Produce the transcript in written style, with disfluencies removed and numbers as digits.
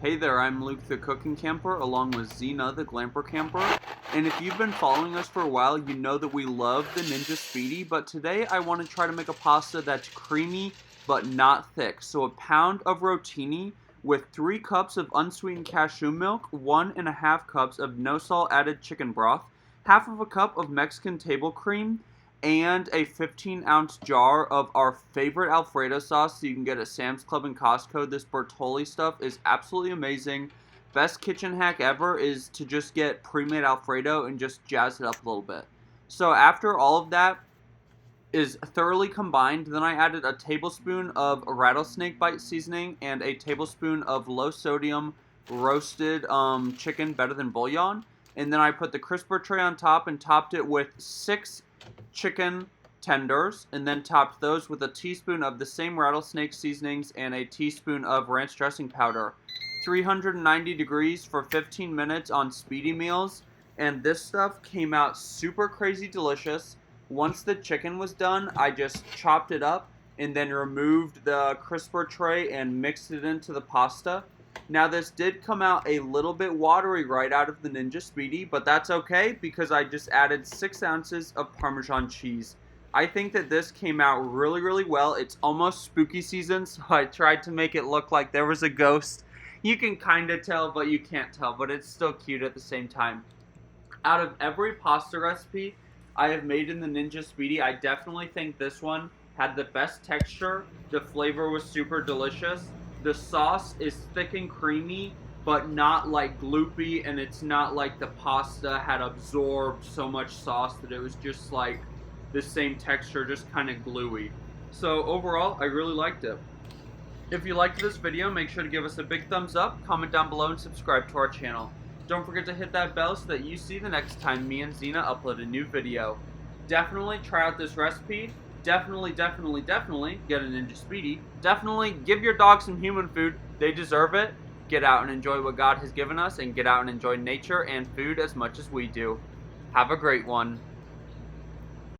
Hey there, I'm Luke the Cooking Camper along with Xena the Glamper Camper, and if you've been following us for a while, you know that we love the Ninja Speedi, but today I want to try to make a pasta that's creamy but not thick. So a pound of rotini with 3 cups of unsweetened cashew milk, 1.5 cups of no salt added chicken broth, half of a cup of Mexican table cream, and a 15-ounce jar of our favorite Alfredo sauce that you can get at Sam's Club and Costco. This bertoli stuff is absolutely amazing. Best kitchen hack ever is to just get pre-made Alfredo and just jazz it up a little bit. So after all of that is thoroughly combined, then I added a tablespoon of rattlesnake bite seasoning and a tablespoon of low sodium roasted chicken, better than bullion. And then I put the crisper tray on top and topped it with 6 chicken tenders, and then topped those with a teaspoon of the same rattlesnake seasonings and a teaspoon of ranch dressing powder. 390 degrees for 15 minutes on Speedi meals, and this stuff came out super crazy delicious. Once the chicken was done, I just chopped it up and then removed the crisper tray and mixed it into the pasta. Now this did come out a little bit watery right out of the Ninja Speedi, but that's okay because I just added 6 ounces of Parmesan cheese. I think that this came out really well. It's almost spooky season, so I tried to make it look like there was a ghost. You can kind of tell, but you can't tell, but it's still cute at the same time. Out of every pasta recipe I have made in the Ninja Speedi, I definitely think this one had the best texture. The flavor was super delicious. The sauce is thick and creamy, but not like gloopy, and it's not like the pasta had absorbed so much sauce that it was just like the same texture, just kind of gluey. So overall, I really liked it. If you liked this video, make sure to give us a big thumbs up, comment down below, and subscribe to our channel. Don't forget to hit that bell so that you see the next time me and Xena upload a new video. Definitely try out this recipe. Definitely get a Ninja Speedi. Definitely give your dog some human food. They deserve it. Get out and enjoy what God has given us, and get out and enjoy nature and food as much as we do. Have a great one.